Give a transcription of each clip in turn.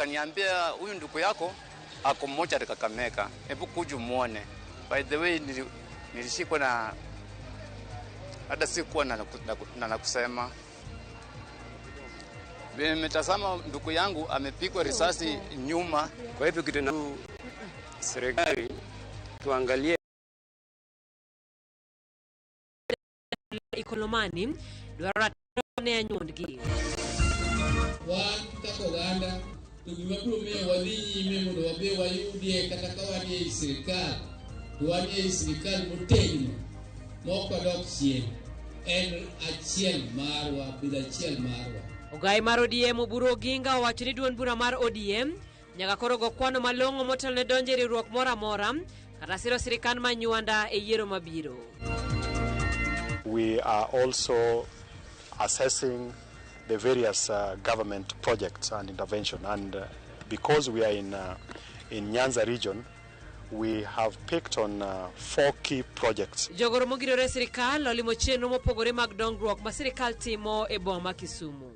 akaniambia huyu ndugu yako ako mmoja Kakamega, hebu kuja muone. By the way nilishikwa na hata sikuwa na kusema. Nimetazama ndugu yangu amepigwa risasi nyuma. Kwa hivyo kitu na serikali tuangalie Ikolomani dwarone anyuondgi. Wan kako ganda tugimabiro miyo wadhi nyime mondo wabe wayudie kata ka wanie i sirikal to wanie i sirikal motegno mokwadok chien en achiel marwa bida achiel marwa. Ogai mar ODM Oburu Oginga owacho ni duond bura mar ODM nyaka koro go kwano malong'o motelo ne donje riwruok mora mora kata siro sirikal manyuanda e yiero mabiro. We are also assessing the various government projects and intervention, and because we are in Nyanza region, we have picked on 4 key projects. Jogoro mogirore sirikal olimo chenro mopogore mag dongruok ma sirikal timo e boma Kisumu.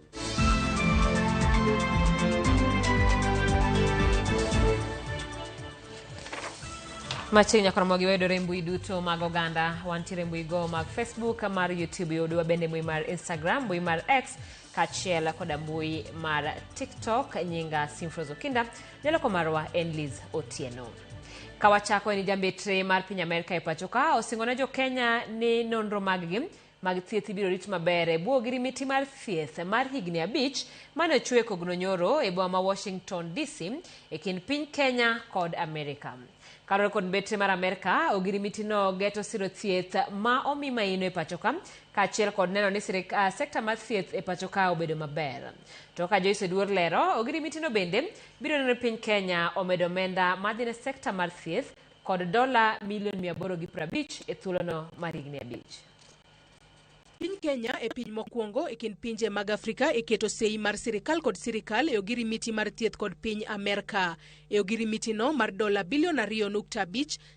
Machiegni koro mogi wedore mbui duto mag oganda, wantiere mbui go mag Facebook, mar YouTube, yodwa bende mbui mar Instagram, mbui mar X, kachiel koda mbui mar TikTok. Nyinga Simfrozo Kinda, nyalo marwa en Liz Otieno. Kawachako ni jambetre mar piny Amerika e pachoka osingone jo Kenya ni nonro mag thieth biro rit maber e bwo girimiti mar thieth mar higni 5 mane ochwe kogno nyoro e boma Washington DC e kind piny Kenya kod Amerika. Karol kod betre mar Amerika ogirimiti no geto siro thieth ma omi maino e pachoka kachiel kod neno ni sekta mar thieth e pachoka obedo maber. To ka Joyce Duor lero ogirimiti no bende biro neno piny Kenya omedo omenda madhi ne sekta mar thieth kod $850 e thuolono mar higni 5. Piny Kenya e piny mokwongo e kind pinje mag Afrika e keto sei mar sirikal kod sirikal e ogirimiti mar thieth kod piny Amerika. E ogirimiti no mar $2.5 billion,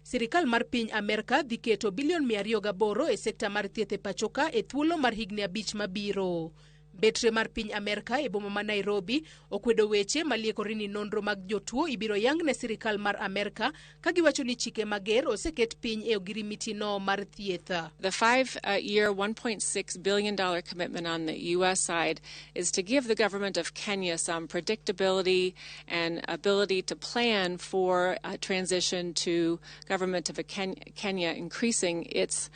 sirikal mar piny Amerika dhi keto $208 e sekta mar thieth e pachoka e thuolo mar higni 5 mabiro. Betre mar piny Amerika e boma ma Nairobi okwedo weche maliekore ni nonro mag jotuo ibiro yang ne sirikal mar Amerika ka giwacho ni chike mager oseket piny e ogirimiti no mar thieth. The 5-year $1.6 billion commitment on the U.S. side is to give the government of Kenya some predictability and ability to plan for a transition to government of Kenya increasing its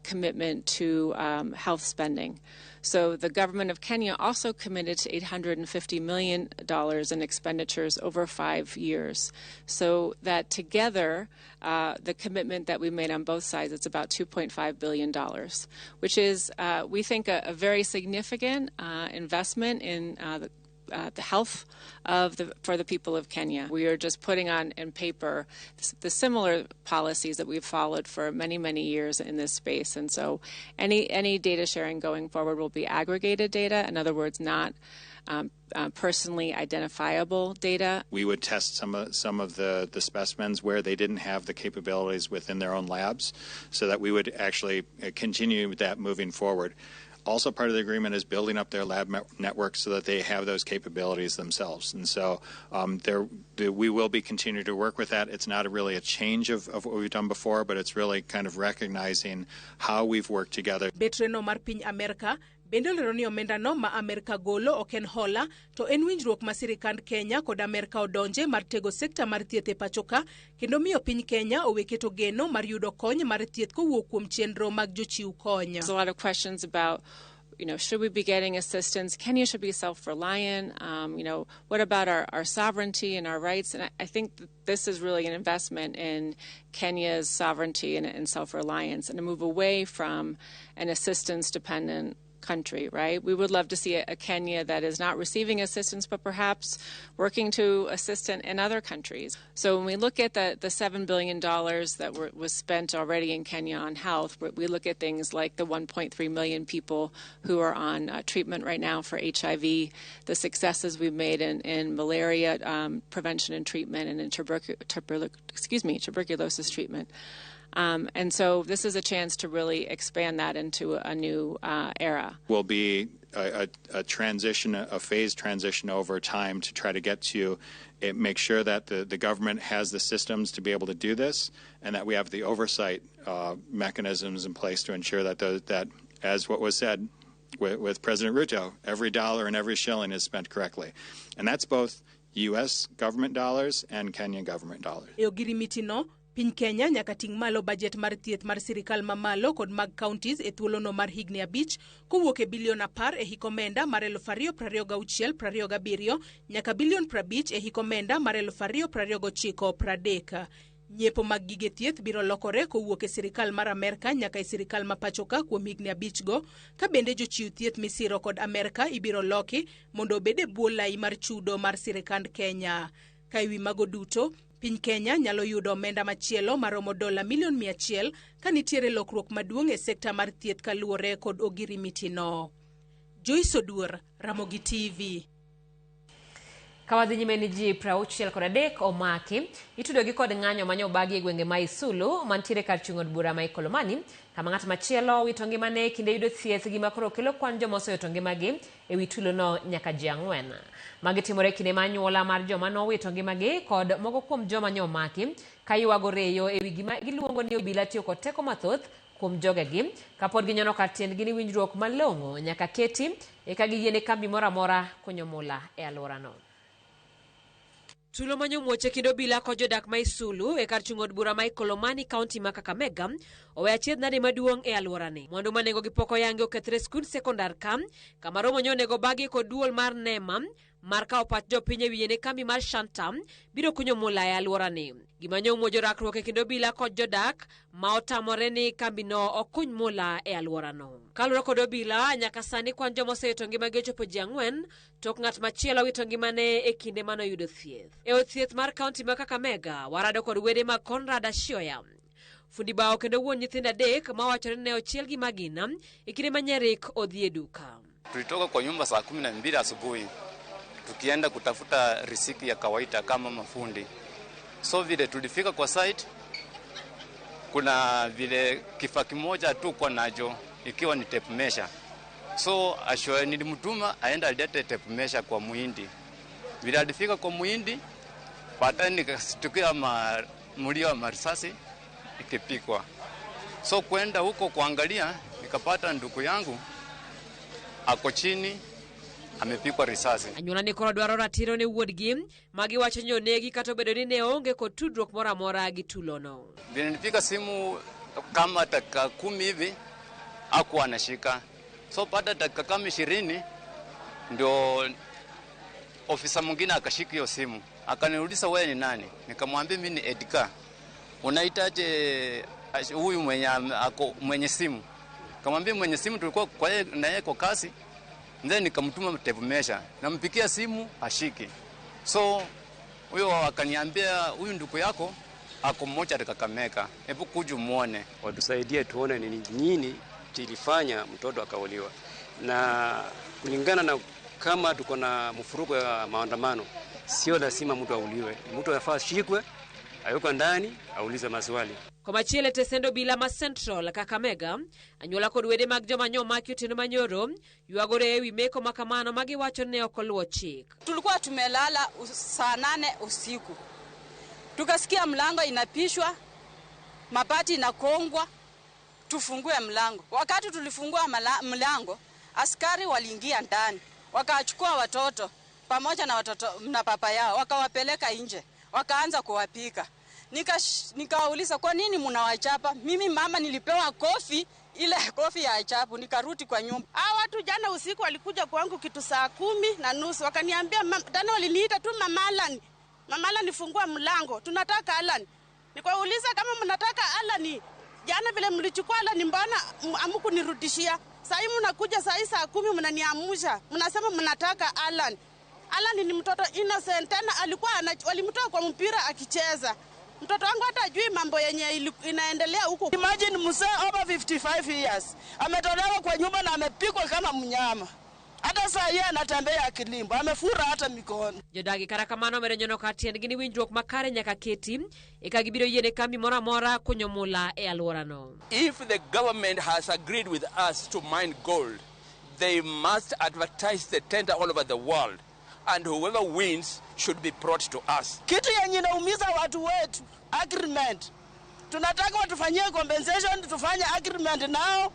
commitment to health spending. So the government of Kenya also committed to $850 million in expenditures over 5 years. So that together, the commitment that we made on both sides, it's about $2.5 billion, which is, we think, a very significant investment in the health for the people of Kenya. We are just putting on paper the similar policies that we've followed for many, many years in this space. And so any data sharing going forward will be aggregated data. In other words, not personally identifiable data. We would test some of the specimens where they didn't have the capabilities within their own labs, so that we would actually continue that moving forward. Also, part of the agreement is building up their lab network so that they have those capabilities themselves. And so we will be continuing to work with that. It's not really a change of what we've done before, but it's really kind of recognizing how we've worked together. Betreno mar piny Amerika bende lero ni omenda no ma Amerika golo ok en hola, to en winjruok ma sirikand Kenya kod Amerika odonje mar tego sekta mar thieth e pachoka kendo miyo piny Kenya oweketo geno mar yudo kony mar thieth kowuok kuom chenro mag jochiw kony. There's a lot of questions about, should we be getting assistance? Kenya should be self-reliant. What about our sovereignty and our rights? And I think that this is really an investment in Kenya's sovereignty and self-reliance, and to move away from an assistance-dependent country, right? We would love to see a Kenya that is not receiving assistance, but perhaps working to assist in other countries. So when we look at the $7 billion that was spent already in Kenya on health, we look at things like the 1.3 million people who are on treatment right now for HIV, the successes we've made in malaria prevention and treatment, and in tuberculosis treatment. And so this is a chance to really expand that into a new era. Will be a transition, a phased transition over time to try to get to make sure that the government has the systems to be able to do this, and that we have the oversight mechanisms in place to ensure that that, as what was said with President Ruto, every dollar and every shilling is spent correctly. And that's both U.S. government dollars and Kenyan government dollars. Piny Kenya nyaka ting malo budget mar thieth mar sirikal mamalo kod mag counties e thuolono mar higni 5 kowuok e bilion 10 e hik omenda mar 2026-27 nyaka bilion 50 e hik omenda mar 2029-30. Nyiepo mag gige thieth biro lokore kowuok e sirikal mar Amerka nyaka e sirikal ma pachoka kuom higni 5 go, ka bende jochiw thieth misiro kod Amerka ibiro loki mondo obed e bwo lai mar chudo mar sirikand Kenya. Ka ewi mago duto, Piny Kenya nyalo yudo omenda machielo maromo $100 milion ka nitiere lokruok maduong' e sekta mar thieth kaluwore kod ogirimiti no. Joyce Oduor, Ramogi TV. Kawadhi nyime ni ji 63 omaki itudogi kod ng'anyo manyobagi e gwenge ma Isulu mantiere kar chung' od bura ma Ikolomani, kama ng'at machielo wito ngimane kinde yudo thieth gi makoro kelo kwan joma osewito ngimagi e wi tulono nyaka ji 4. Magi timore kinde ma anyuola mar joma nowito ngimagi kod moko kuom joma nyomaki ka ywago reyo e wi gima giluongo ni obila tiyo kod teko mathoth kuom jogegi kapod ginyono kar tiendgi ni winjruok malong'o nyaka keti eka giyiene kambi moro amora konyo mula e alworano. Tulo manyo mwoche kindo bila ko jodak ma Isulu e kar chung' od bura ma Ikolomani County ma Kakamega owe achiedh nade maduong' e alworani. Mwandu manego gi poko yangi okethre skul sekondar kama romo nyonego bagi kod duol mar NEMA mar kao pach jopiny e wiye kambi mar Shantam biro kunyo mula e alworani. Gima nyomuojo rakruok e kindo bila kod jodak ma otamore ni kambi no okuny mula e alworano. Kalure kod obila nyaka sani kwan joma osewito ngimagi ochopo ji 4 tok ng'at machielo wito ngimane e kinde mano yudo thieth. E od thieth mar kaunti ma Kakamega warado kod wede mag Conrad Ashioya. Fundi bao kendo wuon nyithindo 3 mawachore ne ochiel gi magina e kinde ma Nyerik odhi e duka. Tulitoka kwa nyumba saa 12 asubuhi tukienda kutafuta riziki ya kawaida kama mafundi. So vile tulifika kwa site, kuna vile kifaa kimoja tu kwa najo ikiwa ni tape measure. So Ashioya nilimtuma aenda alete tape measure kwa muhindi. Vile alifika kwa muhindi, baadaye nikasikia mlio wa marisasi ikipikwa. So kwenda huko kuangalia nikapata ndugu yangu ako chini amepikwa risasi. Anyuola ni koro dwaro ratiro ne wuodgi magi wacho ni onegi kata obedo ni ne onge kod tudruok moro amora gi tulono. Vile nilipika simu kama dakika 10 hivi hakuwa anashika. So baada dakika kama 20 ndio ofisa mwingine akashika hiyo simu. Akaniuliza wewe ni nani? Nikamwambia mimi ni Edgar. Unahitaje huyu mwenye simu? Nikamwambia mwenye simu tulikuwa na yeye kwa kasi. Then nikamtuma tape measure. Nampikia simu ashiki. So huyo akaniambia huyu ndugu yako ako mmoja Kakamega. Hebu kuja muone. Watusaidie tuone ni nini kilifanya mtoto akauliwa. Na kulingana na kama tuko na mfuruko ya maandamano, sio lazima mtu auliwe. Mtu anafaa shikwe, ayuko ndani, aulize maswali. Kwa machiele tesendo bila ma Central Kakamega, anyuola kod wede mag joma nyomaki otieno manyoro, ywagore ewi meko makamano magi wacho ne ok oluwo chik. Tulikuwa tumelala saa 8 usiku. Tukasikia mlango inapishwa, mabati inakongwa, tufungue mlango. Wakati tulifungua mlango, askari waliingia ndani. Wakachukua watoto pamoja na watoto na papa yao, wakawapeleka nje, wakaanza kuwapika. Nikauliza kwa nini mnawachapa? Mimi mama nilipewa kofi, ile kofi ya achapu, nikarudi kwa nyumba. Hawa watu jana usiku walikuja kwangu kitu saa 10:30, wakaniambia tena waliniita tu Mama Alan fungua mlango, tunataka Alan. Nikauliza kama mnataka Alan, jana vile mlichukua Alan mbona hamkunirudishia? Sasa mnakuja saa 10 mnaniamusha, mnasema mnataka Alan. Alan ni mtoto innocent, tena alikuwa walimtoa kwa mpira akicheza. Mtoto wangu hata ajui mambo yenye inaendelea huko. Imagine mzee over 55 years ametolewa kwa nyumba na amepikwa kama mnyama. Hata saa yeye anatembea akilimba, amefura hata mikono. Jodagi kara kamano medo nyono katien gini winjruok makare nyaka keti eka gibiro yiene kambi mora mora kunyo mula e alworano. If the government has agreed with us to mine gold, they must advertise the tender all over the world, and whoever wins should be brought to us. Kitu yenye inaumiza watu wetu, agreement. Tunataka watufanyie compensation, tufanye agreement nao.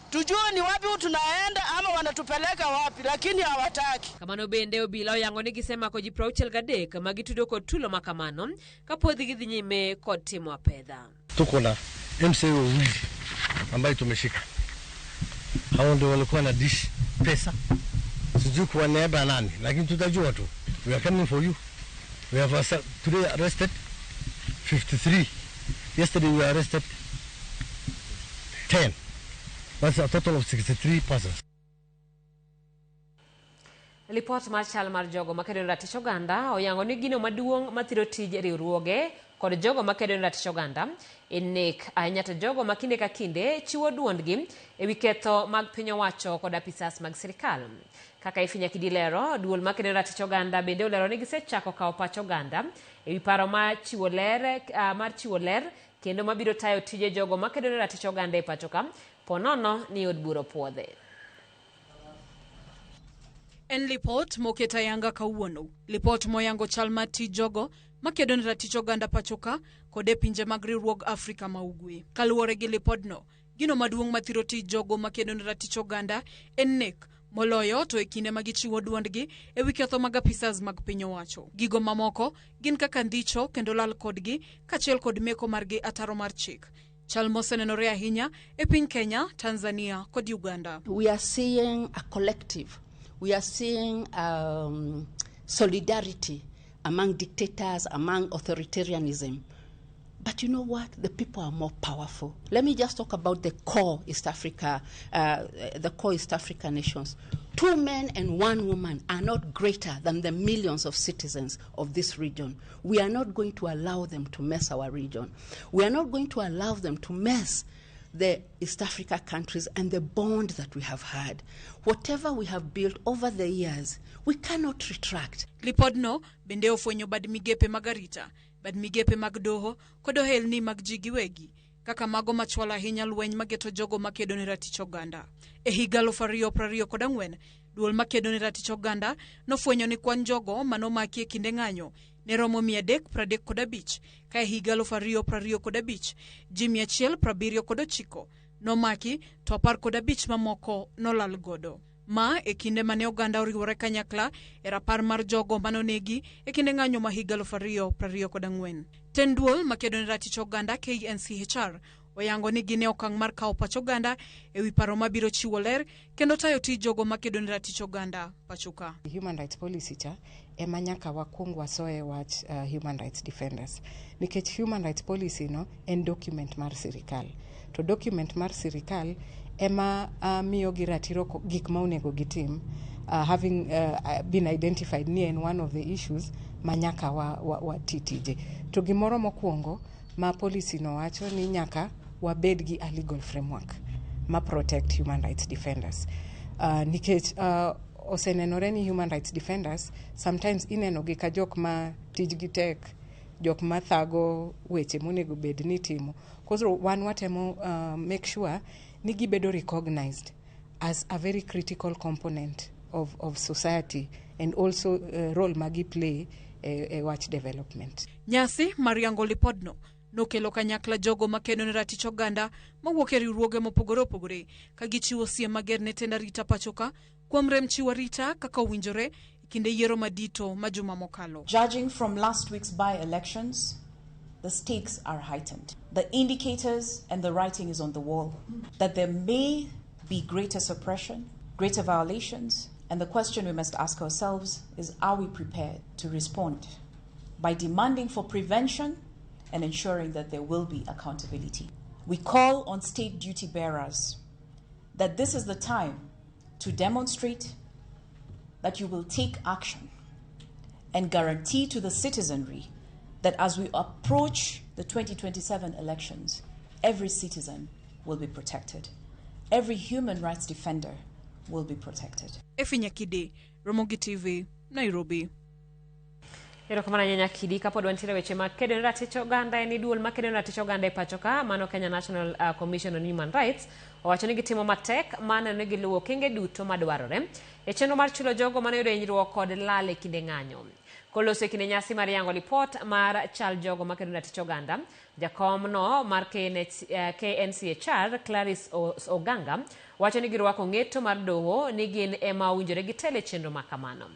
Tujue ni wapi tunaenda ama wanatupeleka wapi, lakini hawataki. Kamano bende obila yango ni gisema ko jiprauchel gadek magitudo ko tulo makamano kapodhi gidhi nyime kod timo pedha. Tuko na MCA wawili ambaye tumeshika. Hao ndio walikuwa na dish pesa. Sijui kwa niaba nani, lakini tutajua tu. We are coming for you. We have today arrested 53. Yesterday we arrested 10. That's a total of 63 persons. Report mar chal mar jogo makedo ratich oganda oyango ni gino maduong' mathiro tije riwruoge kod jogo makedo ratich oganda nek ahinya to jogo makinde ka kinde chiwo duondgi ewi ketho mag piny owacho kod apisas mag sirikal. Kaka Ifinya Kidilero, duol makedo ratich oganda bende olero ni gisechako kawo pach oganda ewi paro mar chiwo ler kendo mabiro tayo tije jogo makedo ratich oganda e pacho ka ponono ni od buro puodhe. En lipot moketa yanga kawuono. Lipot moyango chal mar tij jogo makedo ne ratich oganda pachoka kod e pinje mag riwruog Afrika ma Ugwe. Kaluwore gi lipodno, gino maduong' mathiro tij jogo makedo ne ratich oganda en nek moloyo to e kinde ma gichiwo duondgi e wi ketho mag apisas mag piny owacho. Gigo mamoko gin kaka ndicho kendo lal kodgi kachiel kod meko margi ataro mar chik. Chal mosenenore ahinya e piny Kenya, Tanzania kod Uganda. We are seeing a collective. We are seeing solidarity among dictators, among authoritarianism. But you know what? The people are more powerful. Let me just talk about the core East Africa nations. 2 men and 1 woman are not greater than the millions of citizens of this region. We are not going to allow them to mess our region. We are not going to allow them to mess the East Africa countries and the bond that we have had. Whatever we have built over the years, we cannot retract. Lipodno bende ofwenyo bad migepe magarita, bad migepe mag doho kod ohelni mag ji giwegi, kaka mago machwalo ahinya lweny mageto jogo makedo ne ratich oganda. E higa 2024, duol makedo ne ratich oganda nofwenyo ni kwan jogo manomaki e kinde ng'anyo ne romo 335, ka e higa 2025 ji 179 nomaki to 15 mamoko nolal godo. Ma e kinde mane oganda oriwore kanyakla e rapar mar jogo manonegi e kinde ng'anyo ma higa 2024. Ten duol makedo ne ratich oganda KNCHR oyango ni gine okang' mar kawo pach oganda e wi paro mabiro chiwo ler kendo tayo tij jogo makedo ne ratich oganda pachoka. Human rights policy cha ema nyaka wakuong wasoe wach human rights defenders. Nikech human rights policy no en document mar sirikal. To document mar sirikal ema miyo gi ratiro gik ma onego gitim, having been identified ni en one of the issues manyaka wa titije. To gimoro mokwongo ma policy no wacho ni nyaka wabed gi a legal framework ma protect human rights defenders. Nikech osenenore ni human rights defenders sometimes ineno gi ka jok ma tijgi tek, jok ma thago weche monego bed ni timo. Koro wan watemo make sure ni gibedo recognized as a very critical component of society and also role magi play e watch development. Nyasi mariango lipodno nokelo kanyakla jogo makedo ne ratich oganda mawuok e riwruoge mopogore opogore ka gichiwo siem mager ne tend arita pachoka kuom rem chiwo arita kaka owinjore kinde yiero madito ma juma mokalo. Judging from last week's by-elections, the stakes are heightened. The indicators and the writing is on the wall that there may be greater suppression, greater violations, and the question we must ask ourselves is, are we prepared to respond by demanding for prevention and ensuring that there will be accountability? We call on state duty bearers that this is the time to demonstrate that you will take action and guarantee to the citizenry that as we approach the 2027 elections, every citizen will be protected. Every human rights defender will be protected. Efinyakide, Ramogi TV, Nairobi. Erokamano Nyanyakidi kapod wantiere weche mag kedo ne ratich oganda en duol ma kedo ne ratich oganda e pacho ka mano Kenya National Commission on Human Rights owacho ni gitimo matek mana ne giluwo okenge duto madwarore e chenro mar chulo jogo mane yudo hinyruok kod lal e kinde ng'anyo. Koloso e kinde nyasi mar yango lipot mar chal jogo ma kedo ne ratich oganda, jakom no mar KNCHR Clarice Oganga wacho ni girwako ng'eto mar doho ni gin ema owinjore gitele chenro makamano.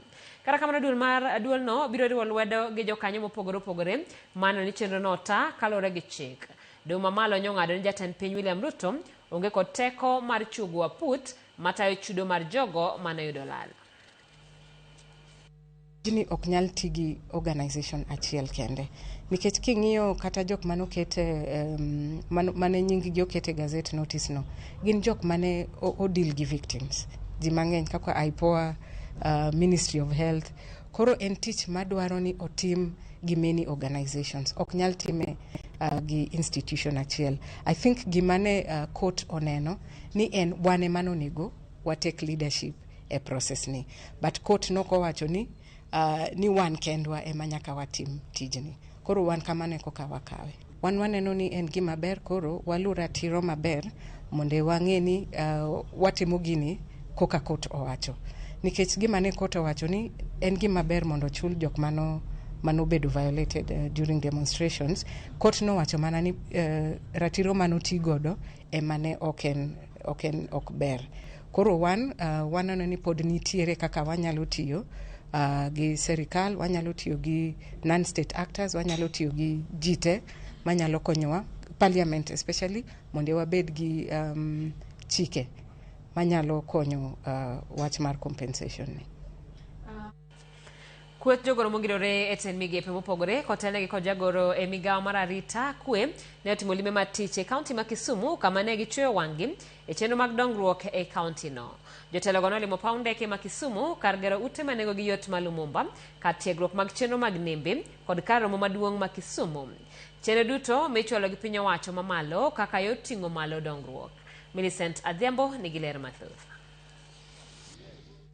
Kata kamano duol no biro riwo lwedo gi jokanyo mopogore opogore mano ni chenro no ta kalore gi chik. Doho mamalo nyong'ado ni jatend piny William Ruto onge kod teko mar chugo aput matayo chudo mar jogo mane yudo lal. Jini ok nyal tigi organization achiel kende. Nikech king'iyo kata jok manokete mane nying gi okete gazette notice no gin jok mane odil gi victims. Ji mang'eny kaka IPOA, Ministry of Health. Koro en tich madwaro ni otim gi many organizations. Ok nyal time gi institution achiel. I think gimane court oneno ni en wane manonego wa take leadership e process ni. But court noko wacho ni wan kendwa ema nyaka watim tijni. Koro wan kamane koka wakawe. Wan waneno ni en gima ber koro walura tiro maber monde wang'e ni watimo gini koka court owacho. Nikech gima ne court owacho ni en gima ber mondo chul jok mano bedo violated during demonstrations. Court no wacho mana ni ratiro mano tigodo emane ok ber. Koro wanano ni pod nitiere kaka wanyalo tiyo gi serikal, wanyalo tiyo gi non-state actors, wanyalo tiyo gi jite manyalo konyowa, parliament especially, mondo wabed gi chike manyalo konyo wach mar compensation ni. Kweth jogoro mogirore eten migepe mopogore kotelegi kod jagoro e migawo mar arita kwe ne otimo limbe matich e kaunti ma Kisumu kama ne gichweyo wang'gi e chenro mag dongruok e kaunti no. Jotelogo nolimo paw ndeke ma Kisumu kar gero ute ma nengogi yot ma Lumumba, kar tiegruok mag chenro mag nembe kod kar romo maduong' ma Kisumu. Chenro duto michwalo gi piny owacho mamalo kaka yot ting'o malo dongruok. Millicent Adhiambo nigi ler mathoth.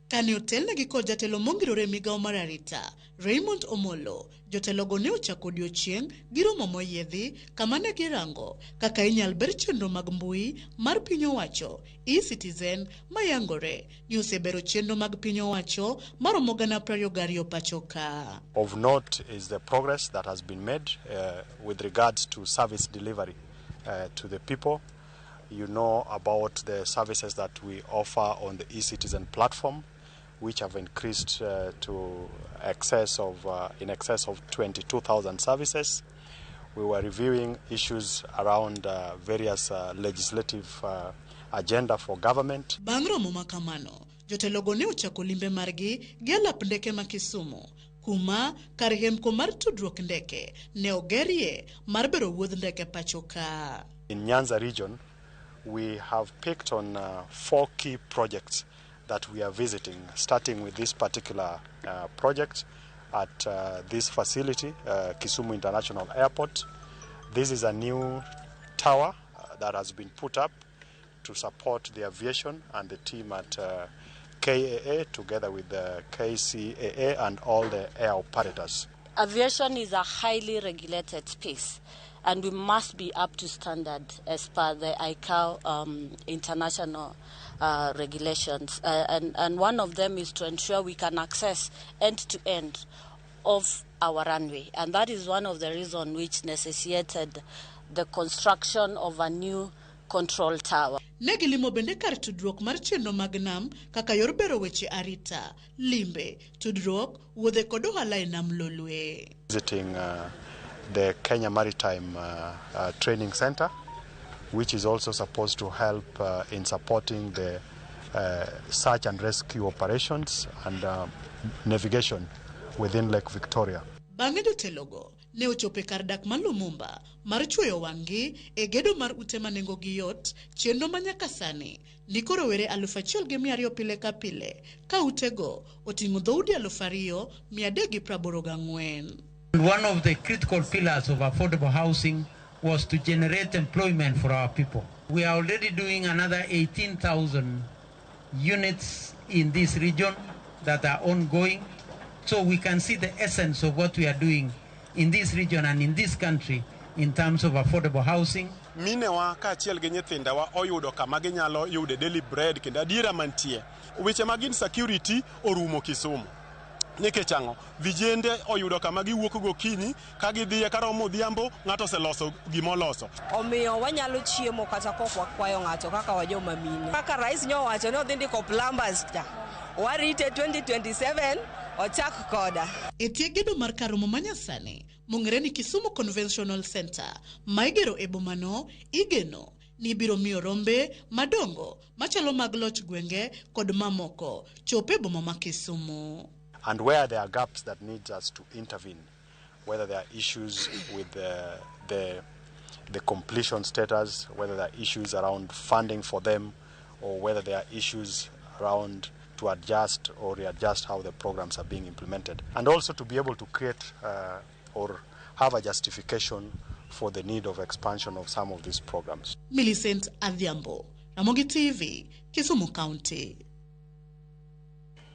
Kane otelnegi kod jatelo mongirore migawo mar arita Raymond Omolo, jotelogo ne ochako odiochieng' gi romo moyiedhi kama ne girango kaka inyal ber chenro mag mbui mar piny owacho e-Citizen mayangore ni osebero chenro mag piny owacho maromo gana 22 pacho ka. Of note is the progress that has been made with regards to service delivery to the people. You know about the services that we offer on the e-Citizen platform, which have increased to in excess of 22,000 services. We were reviewing issues around various legislative agenda for government. Bang' romo makamano, jotelogo ne ochako limbe margi gi alap ndeke ma Kisumu, kuma kar hemko mar tudruok ndeke ne ogerie mar bero wuodh ndeke pacho ka. In Nyanza region, we have picked on 4 key projects that we are visiting, starting with this particular project at this facility, Kisumu International Airport. This is a new tower that has been put up to support the aviation and the team at KAA together with the KCAA and all the air operators. Aviation is a highly regulated space, and we must be up to standard as per the ICAO international regulations. And one of them is to ensure we can access end-to-end of our runway. And that is one of the reasons which necessitated the construction of a new control tower. Negilimo bende kar tudruok mar chenro mag nam kaka yor bero weche arita, limbe, tudruok, wuodhe kod ohala e nam lolwe. Visiting the Kenya Maritime Training Center, which is also supposed to help in supporting the search and rescue operations and navigation within Lake Victoria. Bang'e jotelogo ne ochope kar dak ma Lumumba mar chweyo wang'gi e gedo mar ute ma nengogi yot, chenro ma nyaka sani ndiko rowere 1,200 pile ka pile ka utego oting'o dhoudi 2,384. One of the critical pillars of affordable housing was to generate employment for our people. We are already doing another 18,000 units in this region that are ongoing, so we can see the essence of what we are doing in this region and in this country in terms of affordable housing. Minewa ka achiel gi nyithindewa oyudo kama ginyalo yude daily bread kendo adiera mantie. Weche magin security orumo Kisumu. Nikech ang'o, vijende oyudo kama giwuok gokinyi ka gidhiye karomo odhiambo ng'ato oseloso gimoloso. Omiyo wanyalo chiemo kata kok wakwayo ng'ato kaka wajoma mine. Kaka rais nyo wacho ni odhi ndiko plumbers cha. Warite 2027 ochak koda. Etie gedo mar karomo manyasani mong'ere ni Kisumu Conventional Center maigero e bomano igeno ni biro miyo rombe madongo machalo mag loch gwenge kod mamoko chope boma ma Kisumu. And where there are gaps that need us to intervene, whether there are issues with the completion status, whether there are issues around funding for them, or whether there are issues around to adjust or readjust how the programs are being implemented, and also to be able to create or have a justification for the need of expansion of some of these programs. Millicent Adhiambo, Ramogi TV, Kisumu County.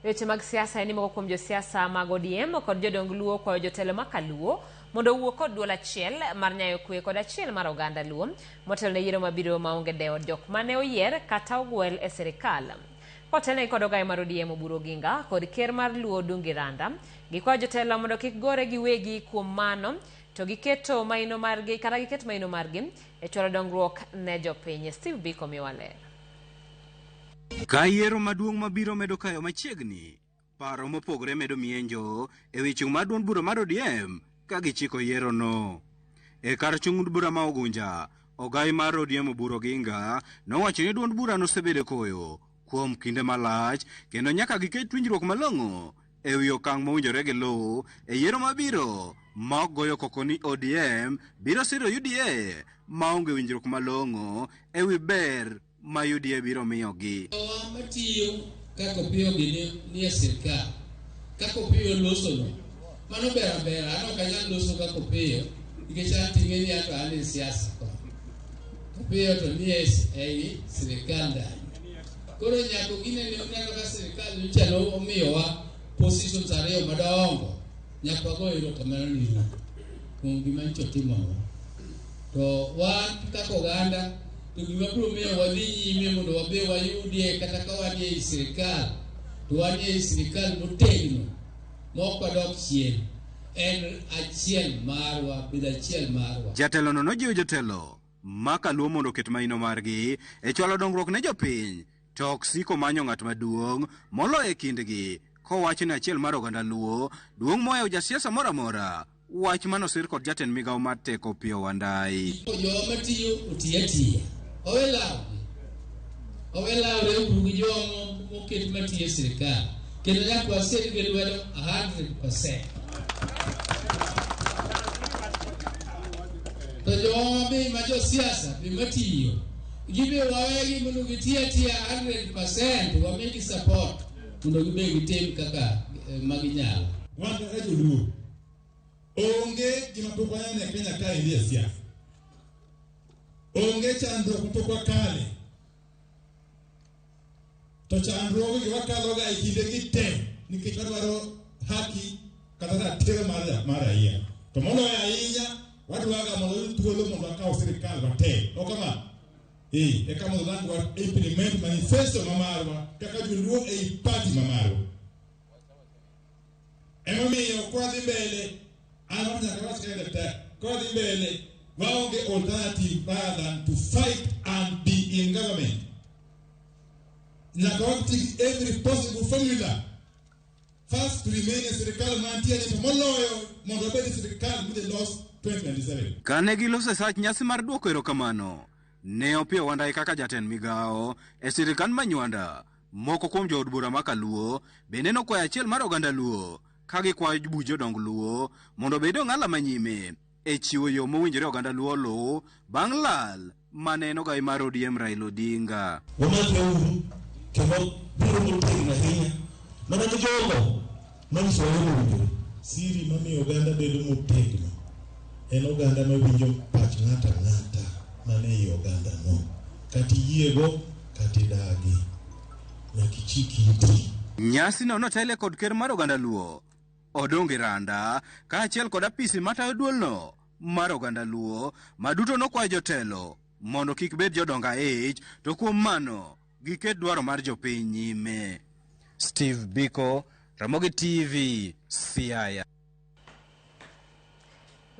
Weche mag siasa ni moko kuom josiasa mag ODM kod jodong Luo kwa jotelo makaluo mondo wuo kod duol achiel mar nyayo kwe kod achiel mar oganda Luo motelo ne yiero mabiro maonge dewo jok mane oyier kata ogwel e sirikal. Kotelne kod ogai mar ODM Oburu Oginga kod ker mar Luo Dungi Randa gikwa jotelo mondo kik gore giwegi kuom mano to giketo maino margi kata giketo maino margi e chwalo dongruok ne jopiny. Steve Biko miwale. Ka yiero maduong' mabiro medo kayo machiegni, paro mopogore medo mienjo e wi chung' mar duond bura mar ODM ka gichiko yiero no. E kar chung' bura ma Ugunja, ogai mar ODM Oburu Oginga nowacho ni duond bura nosebedo koyo kuom kinde malach kendo nyaka giket winjruok malong'o e wi okang' mowinjore gi luw e yiero mabiro ma ok goyo koko ni ODM biro siro UDA maonge winjruok malong'o e wi ber ma UDA biro miyogi. Matiyo kako piyo gini ni sirikal kako piyo loso no mano bera ano kanya loso kako piyo ikechana tingeni ato ani siasa ko piyo to ni ei sirikal ndani koro nyako gine ne uneno ka sirikal nichalo omiyowa positions ariyo madongo nyaka go iro kamano ni kuom gima nchotimo to wan kako oganda to gima biro miyo wadhi nyime mondo wabe wayudie kata ka wadhi e sirikal to wadhi e sirikal motegno mok wadok chien en achiel marwa bid achiel marwa. Jatelo no nojiwo jotelo makaluo mondo ket maino margi e chwalo dongruok ne jopiny to ok siko manyo ng'at maduong' moloyo e kindgi kowacho ni achiel mar oganda Luo duong' mohewo jasiasa moro amora wach manosir kod jatend migawo mar teko Piyo Wandai. Joma tiyo otiya owelawre ugi jomo moket matiyo sirikal kendo nyaka wased gi lwedo 100%. To joma be ma josiasa be matiyo gibe wawegi mondo gitiya 100% wamegi support mondo gibe gitim kaka maginyalo. Wanda ejoluo onge gima pok waneno e Kenya ka ndiye siasa. Onge chandruok pok wakale. To chandruok gi wakaloga e kinde gi te nikech wadwaro haki kata ratiro mar raia. To moloyo ahinya wadwaga mondo thuolo mondo wakaw sirikal wate. Okama e kama mondo wa implement manifesto mamarwa kaka joluo e party mamarwa. Emomiyo kwa dhi mbele anwa nyaka wasikende te. Kwa dhi mbele waonge alternative rather than to fight and be in government. Nyaka take every possible formula. First to remain in sirikal mantie ni moloyo mondo bed sirikal with the loss 2027. Kane giloso sach nyasi mar duoko erokamano, ne Opiyo Wandai kaka jatend migawo e sirikal manywanda. Moko kuom jood bura makaluo bende nokwayo achiel mar oganda Luo ka gikwayo buch jodong Luo mondo bedo ng'ala manyime e chiwo yo mowinjore oganda Luo luw bang' lal maneno gai mar ODM Raila Odinga. Wamakeuru kendo biro motegno ahinya mana gi jogo manyiso wawinjore. Siri mamiyo oganda bedo motegno en oganda mawinjo pach ng'ata ng'ata mane i oganda no, kati yiego kati dagi. Nyasi no notele kod ker mar oganda Luo Odonge Randa kaachiel kod apisi matayo duolno mar oganda Luo maduto nokwayo jotelo mondo kik bed jodonga ich to kuom mano giket dwaro mar jopiny nyime. Steve Biko, Ramogi TV, Siaya.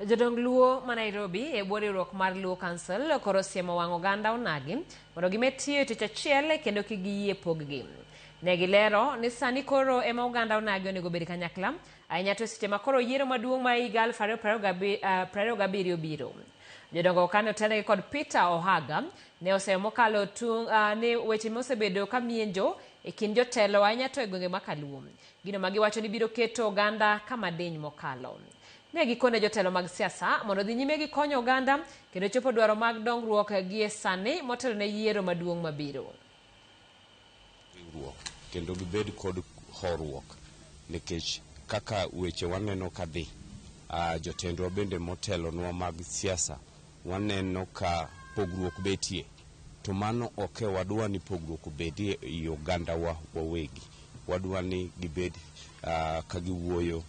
Jodong Luo ma Nairobi e bwo riwruok mar Luo Council koro siemo wang' oganda onagi mondo gimed tiyo tich achiel kendo kik giyie poggi. Ne gilero ni sani koro ema oganda onagi onego bed kanyakla ahinya to seche ma koro yiero maduong' ma higa 2027 biro. Jodongo kane otelnegi kod Peter Ohaga ne oseo mokalo ni weche mosebedo kamienjo e kind jotelo ahinya to e gwenge ma Kaluo. Gino ma giwacho ni biro keto oganda kama diny mokalo. Ne gikone jotelo mag siasa mondo dhi nyime gi konyo oganda kendo chopo dwaro mag dongruok gi sani motelo ne yiero maduong' mabiro. Kendo gibed kod horuok nikech kaka weche waneno kadhi jotendwa bende motelonwa mag siasa waneno ka pogruok betie to mano ok wadwa ni pogruok bedie i oganda wawegi. Wadwa ni gibed ka giwuoyo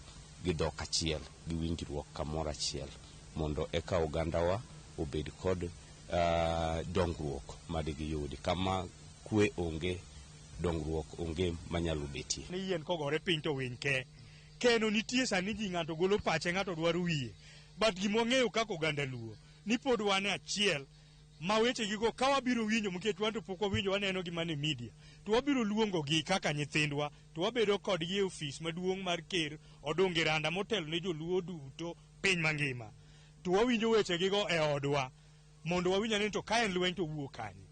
gi dhok achiel gi winjruok kamoro achiel mondo eka ogandawa obed kod dongruok madgiyudi. Kama kwe onge dongruok onge manyalo betie. Ni yien kogore piny to winy ke. Keno nitie sani ji ng'ato golo pache ng'ato dwaro wiye. But gimong'eyo kaka oganda Luo ni pod wane achiel ma weche gigo ka wabiro winjo mket wan to pok wawinjo waneno gima ne media. To wabiro luongo gi kaka nyithindwa to wabedo kodgi e ofis maduong' mar ker Odonge Randa motelo ne joluo duto piny mangima. To wawinjo weche gigo e odwa mondo wawinja ni to ka en lweny to wuok kani.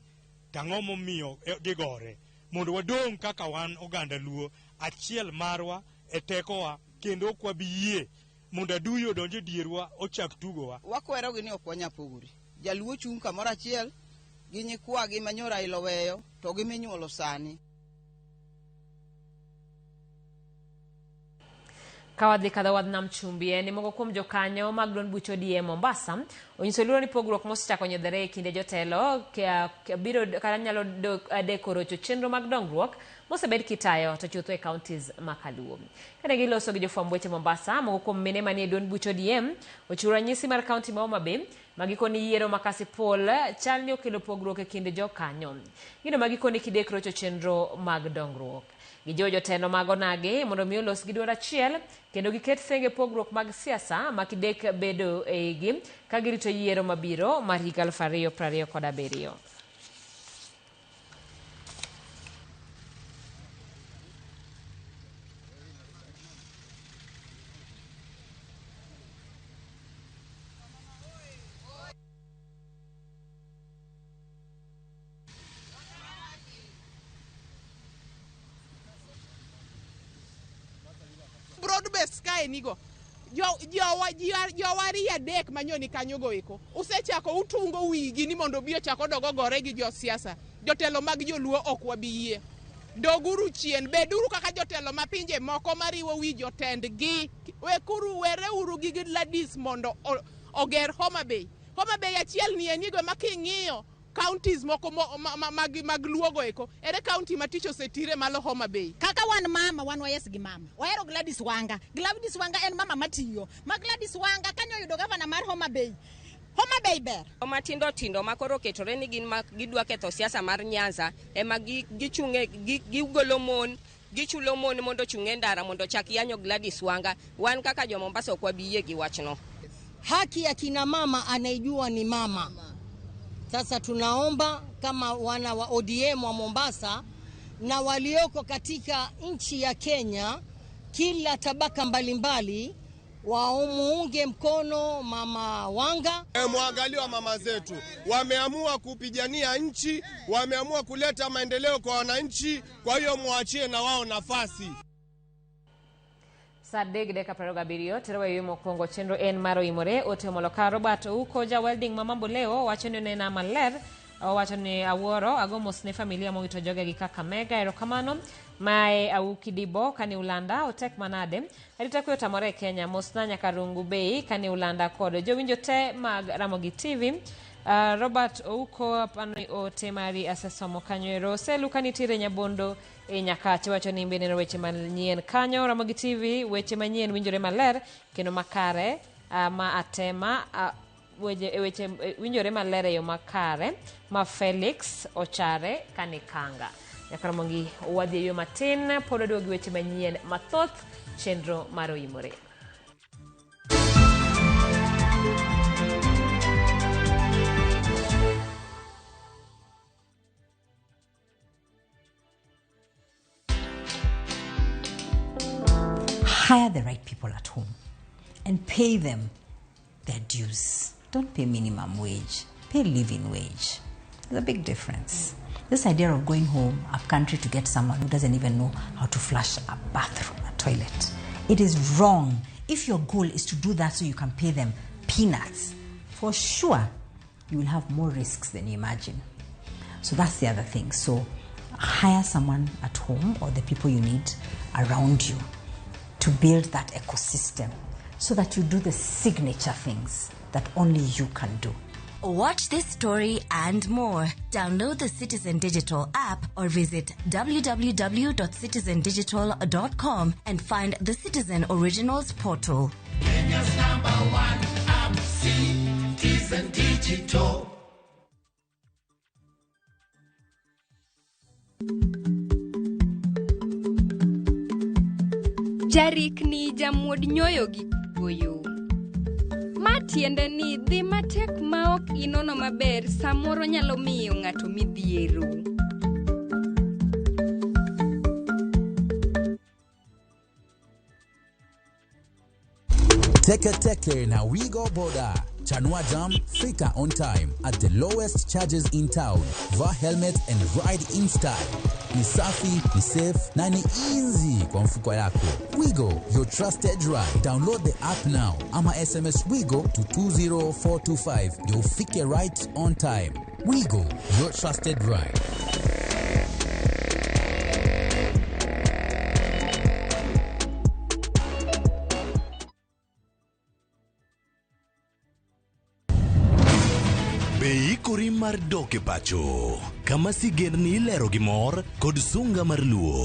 Tang'o momiyo gigore mondo wadong' kaka wan oganda Luo achiel marwa e tekowa kendo ok wabiyie mondo aduyo donje dierwa ochak tugowa. Wakwero gi ni ok wanyapogore. Jaluo chung' kamoro achiel gi nyikwagi manyora iloweyo to gi minyuolo sani. Kawadhi kadha wadh nam chumbi ni moko kuom jokanyo mag duond buch ODM Mombasa onyiso luoro ni pogruok mosechako nyedhere e kinde jotelo biro kata nyalo dekorocho chenro mag dongruok mosebed kitayo to chutho e counties ma Kaluo. Kane giloso gi jofwamb weche Mombasa, moko kuom mine manie duond buch ODM ochiwo ranyisi mar kaunti ma Homa Bay magikoni yiero makasipol chal ni okelo pogruok e kind jokanyo. Gino magikoni kidekrocho chenro mag dongruok. Gijiwo jotelo mag onagi mondo mi olos gi dwaro achiel kendo giket senge pogruok mag siasa makidek bedo e igi ka girito yiero mabiro mar higa 2027. Broad-based kae nigo jowari adek manyoni kanyo goeko usechako utungo wigi ni mondo bi ochako dogo gore gi jo siasa. Jotelo mag joluo ok wabiyie. Doguru chien, beduru kaka jotelo mapinje moko mariwo wi jotendgi. Wereuru gi Gladys mondo oger Homa Bay. Homa Bay achiel ni enigo making'iyo counties moko mag Luo goeko. Ere county matich osetire malo Homa Bay. Kaka wan mama wan wayes gi mama. Wahero Gladys Wanga. Gladys Wanga en mama matiyo. Ma Gladys Wanga kanyo yudo gavana mar Homa Bay. Homa Bay ber. Matindo tindo makoro ketore ni gin gidwa ketho siasa mar Nyanza ema gichunge gigolo mon gichulo mon mondo chunge ndara mondo chak yanyo Gladys Wanga. Wan kaka jo Mombasa kwa biye gi wachno. Haki ya kina mama anaijua ni mama. Sasa tunaomba kama wana wa ODM wa Mombasa na walioko katika nchi ya Kenya, kila tabaka mbalimbali waumuunge mkono mama Wanga. Muangalia mama zetu wameamua kupigania nchi, wameamua kuleta maendeleo kwa wananchi, kwa hiyo muachie na wao nafasi. Sadeg deka praroga birio terewa yumo kongo chenro en maro imore ote moloka Robert uko ja welding mamambo leo wachoni nena maler wachoni aworo agomos ne familia mowito joge gi Kakamega erokamano mae au kidibo kani ulanda otek manade alita kuyo tamore Kenya mosna nyaka rungu bei kani ulanda kod jowinjo te mag Ramogi TV Robert Ouko pani ote mari asesomo kanyo seluka nitire nyabondo nyakache wacho ni mbene weche manyien kanyo Ramogi TV weche manyien winjore maler kendo makare ma atema weche winjore maler yo makare ma Felix Ochare kanikanga Ramogi wadhi yo matin pod oduogi weche manyien mathoth chenro maro imore. Hire the right people at home and pay them their dues. Don't pay minimum wage, pay living wage. There's a big difference. This idea of going home up country to get someone who doesn't even know how to flush a bathroom, a toilet, it is wrong. If your goal is to do that so you can pay them peanuts, for sure you will have more risks than you imagine. So that's the other thing. So hire someone at home or the people you need around you to build that ecosystem so that you do the signature things that only you can do. Watch this story and more. Download the Citizen Digital app or visit www.citizendigital.com and find the Citizen Originals portal. Kenya's #1 app, Citizen Digital. Jarik ni jamuod nyoyo gi goyo. Ma tiende ni dhi matek ma ok inono maber samoro nyalo miyo ng'ato midhiero. Teke na Wigo Border. Chanua Jam, Fika on time at the lowest charges in town. Wear helmet and ride in style. Ni safi, ni safe, na ni easy kwa mfuko yako. Wigo, your trusted ride. Download the app now. Ama SMS Wigo to 20425. You'll fike right on time. Wigo, your trusted ride. Beikori mar doke pacho kama sigendni ilero gi mor kod sunga mar luo.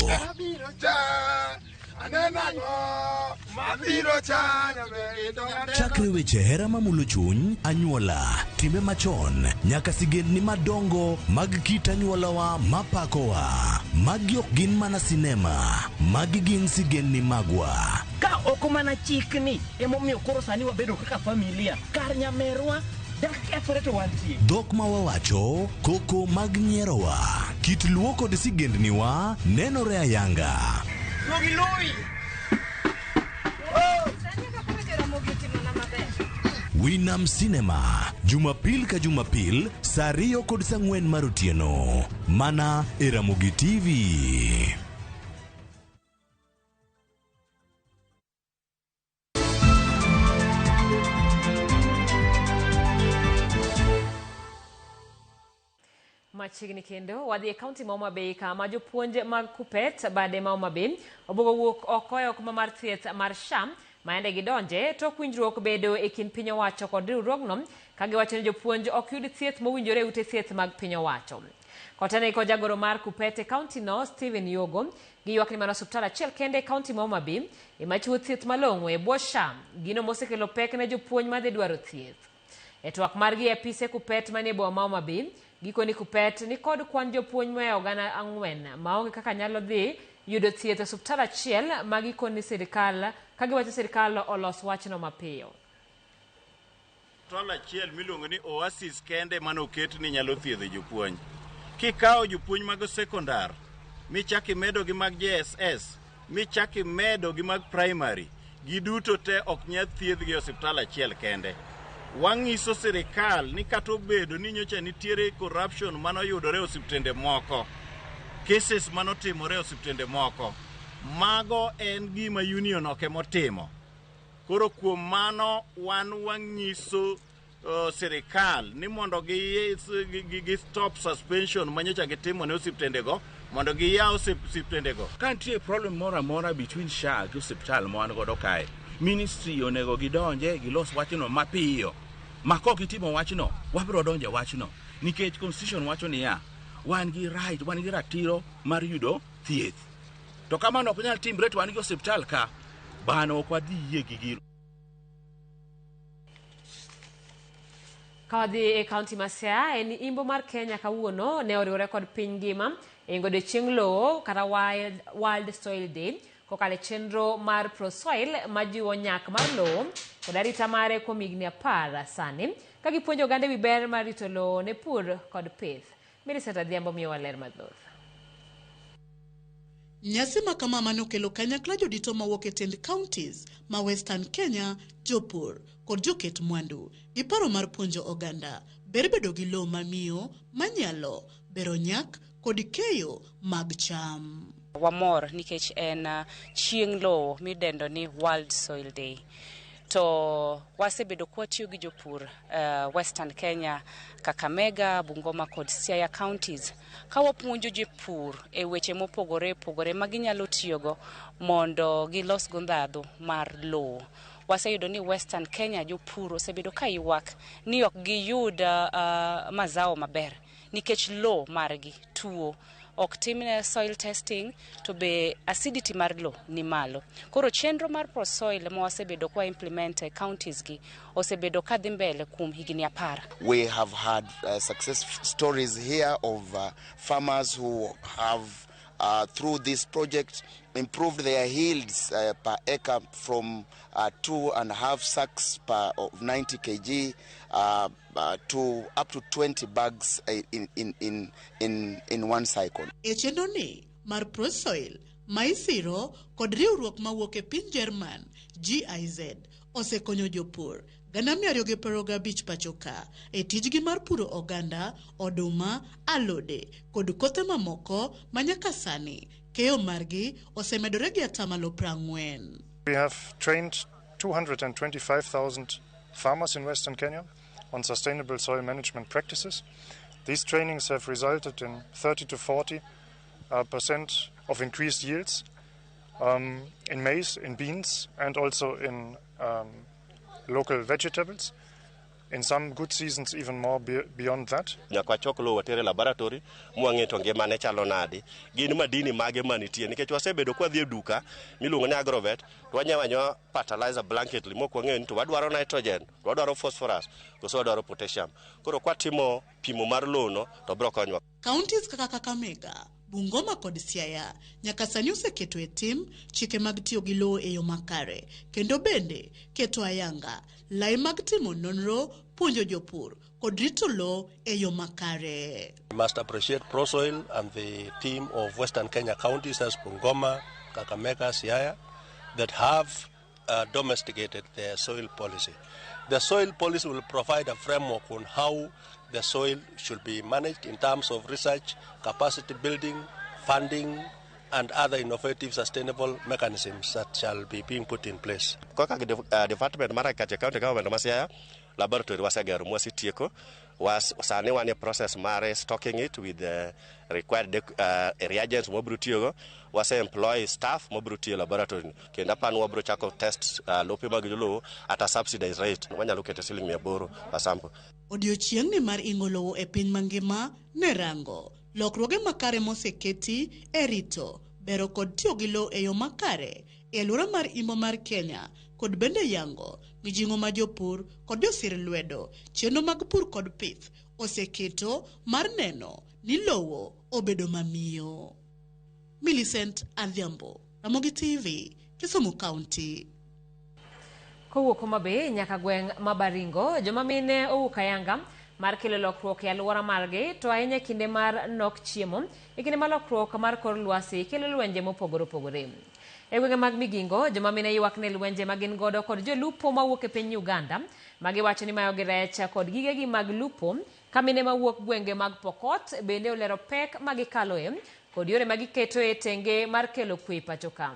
Chakre weche hera mamulo chuny, anyuola, timbe machon, nyaka sigendni madongo mag kit anyuolawa mapakowa. Magi ok gin mana sinema, magi gin sigendni magwa. Ka oko mana chikni emomiyo koro sani wabedo kaka familia kar nyamerwa. Dhok ma wawacho, koko mag nyierowa, kit luo kod sigendniwa nenore ayanga. Winam Cinema, Jumapil ka Jumapil, saa 2 kod saa 4 mar otieno, mana e Ramogi TV. Machiegni kendo wadhi e kaunti ma Homa Bay kama jopuonje mag Kupet bade ma Homa Bay obugo wuok oko e okuma mar thieth mar Sham maende gidonje tok winjruok bedo e kind piny owacho kod riwruogno ka giwacho ni jopuonj ok yud thieth mowinjore ute thieth mag piny owacho. Kotene ko jagoro mar Kupet e kaunti no Stephen Yogo giywak ni mana osiptal achiel kende e kaunti ma Homa Bay ema chiwo thieth malong'o e bwo Sham gino mosekelo pek ne jopuonj ma dwaro thieth. E twak margi e apise Kupet manie boma ma Homa Bay giko ni Kupet ni kod kwan jopuonj moa ogana 4 maonge kaka nyalo dhi yudo thieth e osiptal achiel ma giko ni sirikal ka giwacho sirikal olos wachno mapiyo. Osiptal achiel miluongo ni Oasis kende manoket ni nyalo thiedho jopuonj. Kikawo jopuonj mag sekondar michaki medo gi mag JSS michaki medo gi mag primary giduto te ok nyal thiedh gi osiptal achiel kende. Wang'iso sirikal ni kato bedo ni nyocha nitiere corruption manoyudore osiptende moko, cases manotimore osiptende moko, mago en gima union ok emotimo. Koro kuom mano wan wang'iso sirikal ni mondo gi stop suspension manyocha gitimo ne osiptendego mondo giyaw osiptendego. Ka nitie problem moro amora between SHA gi osiptal ma wan godo kae, ministry onego gidonje gilos wachno mapiyo ma kok itimo wachno wabiro donjo wachno nikech constitution wacho niya wan gi right, wan gi ratiro mar yudo thieth. To kamano ok nyal timbre to wan gi osiptal ka bano ok wadhi yie gi gino. Kawadhi e kaunti ma Siaya en imbo mar Kenya kawuono ne oriwore kod piny ngima e godiechieng' lowo kata World Soil Day kokalo chenro mar ProSoil majiwo nyak mar lowo kod arita mare kuom higni 10 sani ka gipuonjo oganda wi ber mar rito lowo ne pur kod pith. Miriseta Dhiambo miyowa ler mathoth. Nyasi ma kama manokelo kanyakla jodito mawuok e tend counties ma Western Kenya, jopur kod joket mwandu gi paro mar puonjo oganda ber bedo gi lowo mamiyo manyalo bero nyak kod keyo mag cham. Wamor nikech en chieng' lowo midendo ni World Soil Day. To wasebedo kwatiyo gi jopur Western Kenya, Kakamega, Bungoma kod Siaya counties ka wapuonjo jopur e weche mopogore ma ginyalo tiyogo mondo gilos go ndhadhu mar lowo. Waseyudo ni Western Kenya jopur osebedo ka ywak ni ok giyud mazao maber nikech lowo margi tuo. Ok timne soil testing to be acidity mar lowo ni malo. Koro chenro mar ProSoil ma wasebedo kwa implement counties gi osebedo ka dhi mbele kuom higni 10. We have had success stories here of farmers who have through this project improved their yields per acre from 2.5 sacks per of 90 kg to up to 20 bags in one cycle. Echendo ni mar ProSoil maisiro kod riwruok mawuok e piny German GIZ osekonyo jopur 250 pachoka e tijgi mar puro oganda, oduma, alode kod kothe mamoko manyaka sani keyo margi osemedore gi 40%. We have trained 225,000 farmers in Western Kenya on sustainable soil management practices. These trainings have resulted in 30 to 40% of increased yields in maize, in beans, and also in local vegetables. In some good seasons, even more beyond that. Nyaka chok lowo watere laboratory mwang'e to ngimane chalo nadi gin madini mage manitie nikech wasebedo kwa dhi e duka miluongo ni agrovet to wanyawanyo fertilizer blanketly mok wang'eyo ni to wadwaro nitrogen to wadwaro phosphorus koso wadwaro potassium. Koro kwatimo pimo mar lowo no to biro konyowa. Counties kaka Kakamega, Bungoma kod Siaya nyaka sani oseketo e tim chike mag tiyo gi lowo e yo makare kendo bende keto ayanga lai mag timo nonro puonjo jopur kod rito lowo e yo makare. We must appreciate ProSoil and the team of Western Kenya counties as Bungoma, Kakamega, Siaya that have domesticated their soil policy. The soil policy will provide a framework on how the soil should be managed in terms of research, capacity building, funding, and other innovative sustainable mechanisms that shall be being put in place. Kaka department mara kache county government ma Siaya laboratory wasegero mwasitieko sani wan e process mare stocking it with the required reagents mobro tiyogo wase employ staff mobro tiyo laboratory kendo pan wabro chako test lope mag lowo at a subsidized rate wanyalo keto $800 per sample. Odiochieng' ni mar ingo lowo e piny mangima ne rango lokruoge makare moseketi e rito bero kod tiyo gi lowo e yo makare e alwora mar imbo mar Kenya kod bende yango mijing'o ma jopur kod josir lwedo chenro mag pur kod pith oseketo mar neno ni lowo obedo mamiyo. Millicent Adhiambo, Ramogi TV, Kisumu County. Kowuok Homabay nyaka gweng' ma Baringo, joma mine owuok ayanga mar kelo lokruok e alwora margi to ahinya kinde mar nok chiemo e kinde mar lokruok mar kor lwasi kelo lwenje mopogore opogore. E gwenge mag Migingo, joma mine ywak ne lwenje magin godo kod jolupo mawuok e piny Uganda magiwacho ni mayo gi rech kod gigegi mag lupo ka mine mawuok gwenge mag Pokot bende olero pek magikaloe kod yore magiketo e tenge mar kelo kwe pachoka.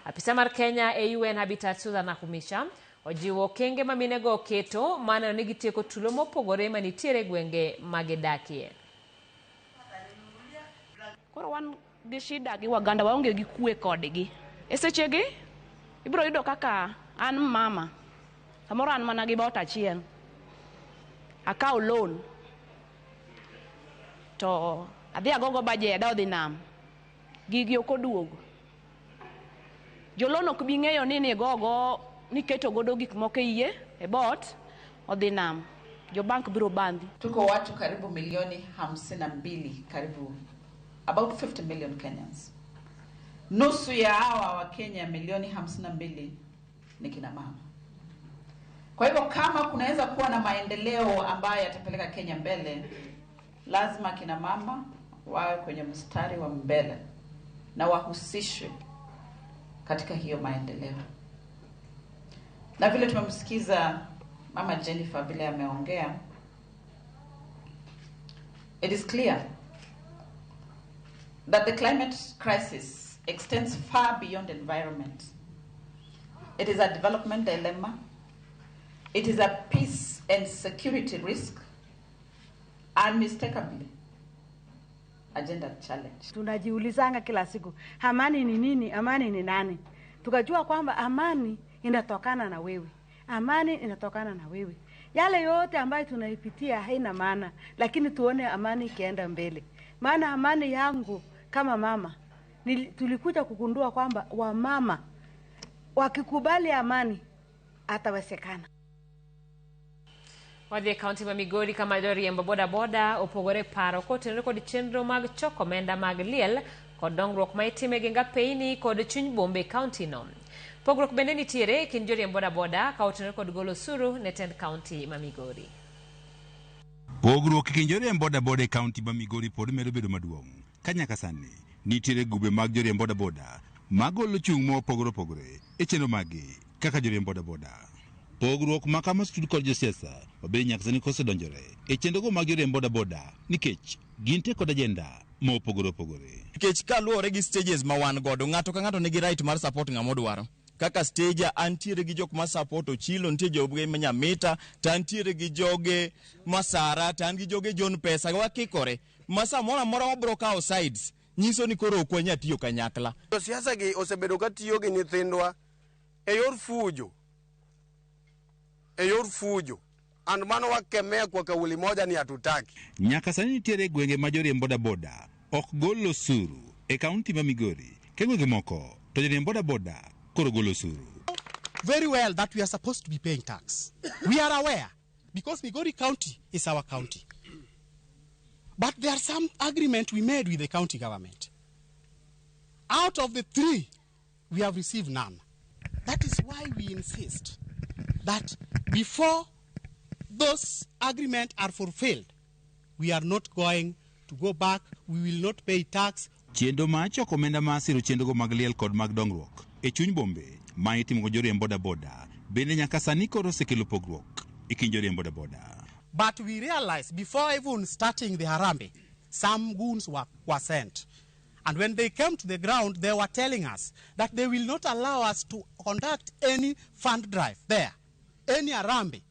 Apisa mar Kenya e UN Habitat Susan Nakumisha ojiwo kenge ma mine go keto maneno ni gitieko tulo mopogore manitiere gwenge magidakie. Koro wan gi shida gi Waganda waonge gi kwe kodgi. E sechegi ibiro yudo kaka an mama samoro an mana gi bot achiel akawo loan to adhi agogo bajeda odhi nam gigi ok oduogo. Jolon ok bi ng'eyo ni nigogo niketo godo gik moko iye e bot odhi nam, jo bank biro bandi. Tuko watu karibu milioni 52, karibu about 50 million Kenyans. Nusu ya hawa wa Kenya milioni 52 ni kina mama. Kwa hivyo kama kunaweza kuwa na maendeleo ambayo yatapeleka Kenya mbele, lazima kina mama wawe kwenye mstari wa mbele na wahusishwe katika hiyo maendeleo. Na vile tumemsikiza Mama Jennifer vile ameongea, it is clear that the climate crisis extends far beyond environment. It is a development dilemma. It is a peace and security risk. Unmistakably, agenda challenge. Tunajiulizanga kila siku, amani ni nini? Amani ni nani? Tukajua kwamba amani inatokana na wewe. Amani inatokana na wewe. Yale yote ambayo tunaipitia haina maana, lakini tuone amani ikienda mbele. Maana amani yangu kama mama, tulikuja kugundua kwamba wamama wakikubali amani atawezekana. Wadhi kaunti ma Migori kama joriembo boda boda opogore paro kotenore kod chenro mag choko omenda mag liel kod dongruok ma itime gi ngapeini kod chuny bombe kaunti no. Pogruok bende nitiere kind joriembo boda boda ka otenore kod golo osuru ne tend kaunti ma Migori. Pogruok kind joriembo boda boda e kaunti ma Migori pod medo bedo maduong'. Ka nyaka sani nitiere gube mag joriembo boda boda magolo chung' mopogore opogore e chenro magi kaka joriembo boda boda. Pogruok makama stud kod josiasa obedo nyaka sani kosedonjore e chenrogo mag joriembo boda boda nikech ginte kod agenda mopogore opogore. Nikech kaluwore gi stages ma wan godo, ng'ato ka ng'ato nigi right mar support ng'ama odwaro. Kaka stage antiere gi jok ma support Ochilo, nitie joge Nyamita, to antiere gi joge Masara, to an gi joge John Pesa. Wakikore masa mora mora wabro kawo sides, nyiso ni koro ok wanya tiyo kanyakla. Siasa gi osebedo ka tiyo gi nyithindwa e yor fujo. And mano wakemea kwa kauli moja ni hatutaki. Nyaka sani nitiere gwenge ma joriembo boda boda ok golo osuru e kaunti ma Migori. Ke gwenge moko to joriembo boda boda koro golo osuru. Very well that we are supposed to be paying tax. We are aware because Migori County is our county. But there are some agreement we made with the county government. Out of the 3, we have received none. That is why we insist that before those agreements are fulfilled, we are not going to go back, we will not pay tax. Chendo ma choko omenda ma siro chendogo mag liel kod mag dongruok e chuny bombe ma itimo go joriembo boda boda bende nyaka sani koro osekelo pogruok e kind joriembo boda boda. But we realized before even starting the Harambee, some goons were sent. And when they came to the ground, they were telling us that they will not allow us to conduct any fund drive there, any Harambee,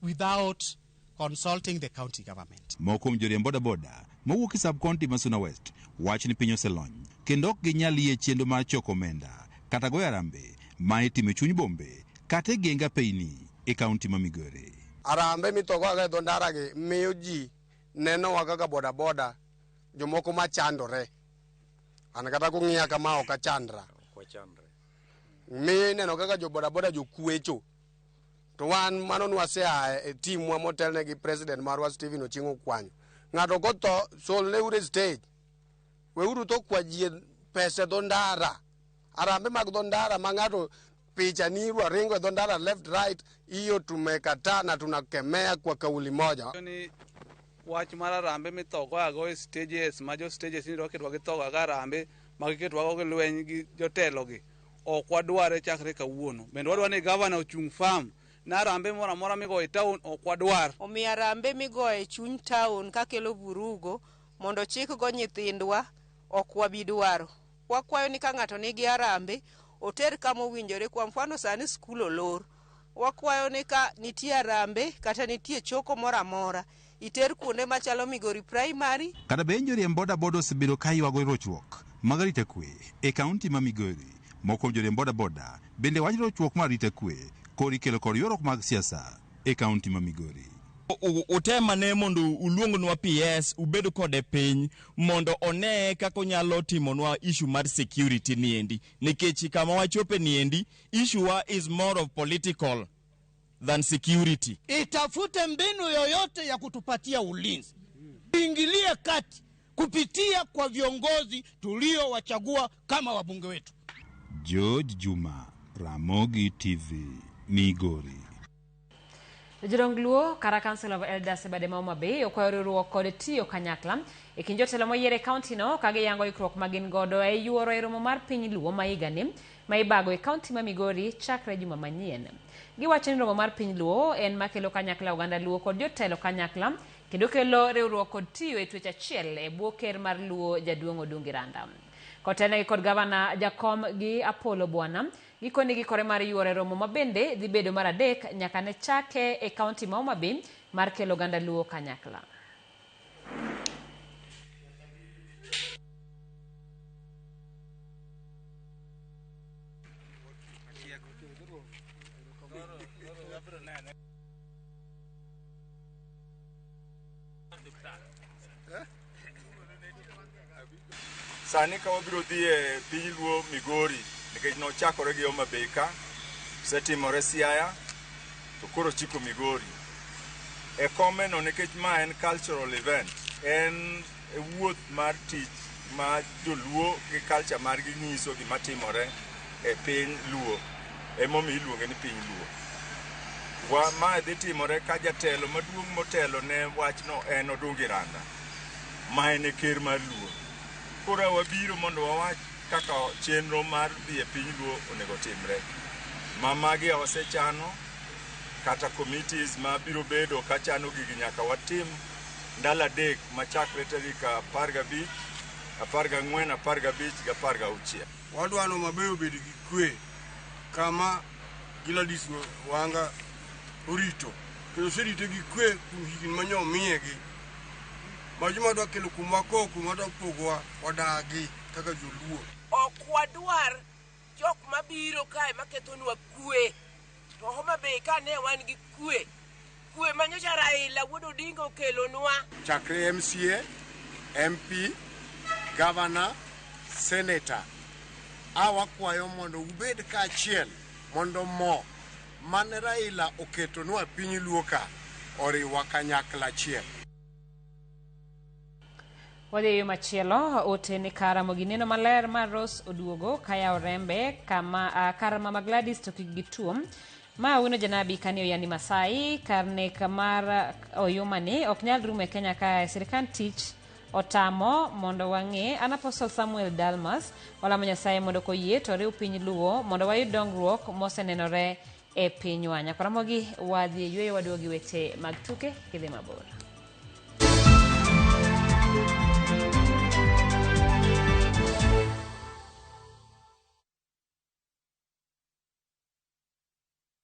without consulting the county government. Moko joriembo boda boda mowuok e sub-county ma Suna West wach ni piny oselony kendo ok ginyal yie chendo mar choko omenda kata goyo Harambee ma itimo e chuny bombe kata e genga peini e kaunti ma Migori. Harambee mitokoga e dho ndara gi miyo ji nenowa kaka boda boda jomoko machandore. An kata kung'iya kama ok achandra. Mi neno kaka jo boda boda jokwecho. To wan mano nwasea e team wa motelne gi president marwa Stephen Ochingo Kwanyo. Ng'ato koto sol ne ure stage. Weuru to kwa jie pesa dho ndara. Harambee mag dho ndara ma ng'ato picha ni ringo e dho ndara left right, hiyo tumekataa na tunakemea kwa kauli moja. Wach mar Harambee mithogo e stages ma jo stages ni roketwa gi thoga ga Harambee ma giketwa go lweny gi jotelo gi ok wadware chakre kawuono. Bende wadwa ni governor ochung farm na Harambee moro amora migo e town ok wadwar. Omiyo Harambee migo e chuny town kakelo burugo mondo chik go nyithindwa ok wabidwaro. Wakwayo ni ka ng'ato nigi Harambee oter kama owinjore, kwa mfano sani skul olor. Wakwayo ni ka nitie Harambee kata nitie choko moro amora iter kuonde machalo Migori Primary. Kata be joriembo boda boda osebedo ka ywago rochruok mag arita kwe e kaunti ma Migori. Moko joriembo boda boda bende wach rochruok mar arita kwe kod ikelo kod ywaruok mag siasa e kaunti ma Migori. utemane mondo uluongnwa PS ubedo kode piny mondo one kako nyalo timonwa issue mar security niendi nikech kama wachope niendi issue is more of political than security. Itafute mbinu yoyote ya kutupatia ulinzi, ingilie kati kupitia kwa viongozi tuliowachagua kama wabunge wetu. George Juma, Ramogi TV, Migori. Jodong kara Council of Elders bade Homa Bay okwayo kod tiyo kanyakla e kind jotelo moyiere county no kage yango ikruok magin godo e yuoro e romo mar piny Luo ma higani ma ibago e county ma Migori chakre juma manyien. Giwacho ni romo mar piny Luo en makelo kanyakla oganda Luo kod jotelo kanyakla kendo kelo riwruok kod tiyo e twech achiel e bwo ker mar Luo Jaduong' Odungi Randa. Kotene kod gavana Jakom gi Apollo Bwana gikoni gikore mar yuore romo mabende dhi bedo mar adek nyaka ne chake e county ma Homa Bay mar kelo oganda Luo kanyakla. Sani ka wabiro dhi e piny Luo Migori nikech nochakore gi Homa Bay ka setimore Siaya to koro chiko Migori e kome no nikech ma en cultural event, en wuoth mar tich ma joluo gi culture mar gi nyiso gima timore e piny Luo emomiyo iluonge ni piny Luo. Ma dhi timore ka jatelo maduong' motelo ne wachno en Odungi Randa ma en ker mar Luo. Koro wabiro mondo wawach kaka chenro mar dhi e piny Luo onego timre. Magi osechano kata committees ma biro bedo ka chano gigi nyaka watim ndalo adek machakre tarik 15, 14, 15 gi 16. Wadwano mabeyo bedo gi kwe kama Gladys Wanga orito. Kendo serite gi kwe kuom higni manyo miyegi. Majuma dwa kelo kuma koko ma dwa pogwa wadagi kaka joluo. Okwadwar jok mabiro kae maketonwa kwe. To Homa Bay ka ne wan gi kwe. Kwe manyocha Raila Wuod Odinga okelonwa. Chakre MCA, MP, Governor, Senator. Awakwayo mondo ubed kaachiel mondo mo mane Raila oketonwa piny Luo ka oriwa kanyakla achiel. Wadhi machielo otene kara mogineno maler mar Rose oduogo kaya orembe kama kara mama Gladys to kigituom ma wino janabi kani oyani Masai karne kamar oyomane ok nyal rume Kenya ka sirikand tich otamo mondo wange an Apostle Samuel Dalmas wala Nyasaye mondo koyie to riw piny Luo mondo wayud dongruok mosenenore e pinywa. Nyakoromogi wadhi yweyo waduogi weche mag tuke kidhi mabor.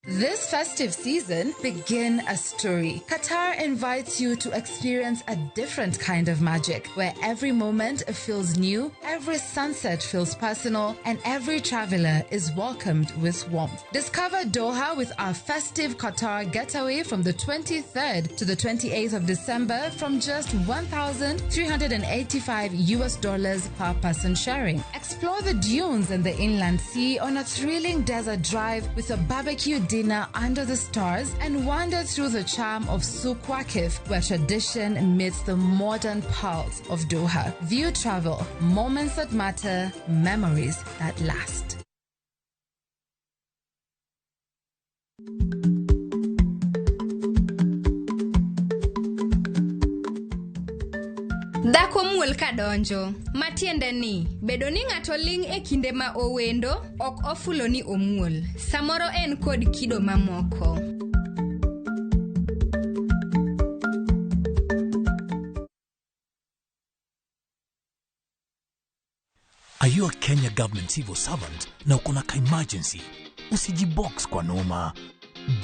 This festive season, begin a story. Qatar invites you to experience a different kind of magic, where every moment feels new, every sunset feels personal, and every traveler is welcomed with warmth. Discover Doha with our festive Qatar getaway from the 23rd to the 28th of December from just $1,385 per person sharing. Explore the dunes and the inland sea on a thrilling desert drive with a barbecue dinner under the stars and wander through the charm of Souk Waqif, where tradition meets the modern pulse of Doha. View travel, moments that matter, memories that last. Dhako muol kadonjo, matiende ni, bedo ni ng'ato ling' e kinde ma owendo, ok ofulo ni omuol. Samoro en kod kido mamoko. Are you a Kenya government civil servant na uko na ka emergency? Usijibox kwa noma.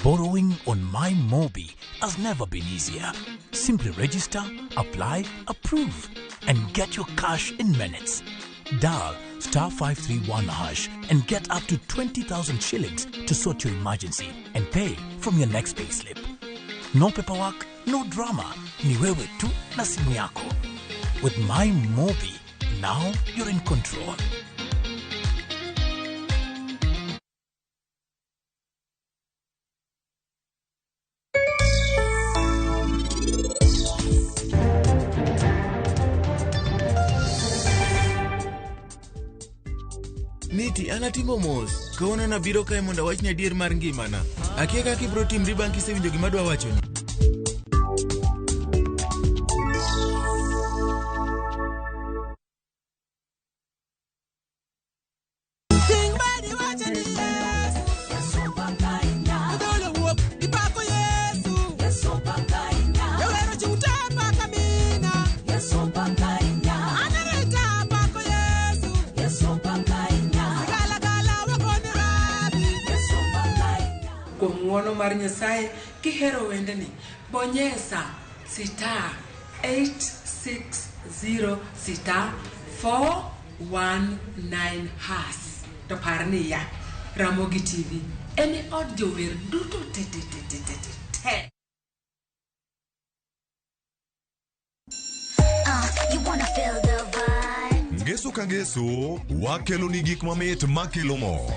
Borrowing on MyMobi has never been easier. Simply register, apply, approve, and get your cash in minutes. Dial *531# and get up to 20,000 shillings to sort your emergency and pay from your next payslip. No paperwork, No drama, ni wewe tu na simu yako. With My Mobi, now you're in control. Niti, anatimo mos. Kaona na biro kae monda wachni adier mar ngimana. Akia kaka ibro timri bang' kisewinjo gima adwa wachoni. Ng'uono mar Nyasaye kihero wendeni bonyesa star 860 star 419 has to parni ya Ramogi TV ene od jower duto te. You wanna feel the vibe. Ngeso ka ngeso wakelo ni gik mamit makelo mor.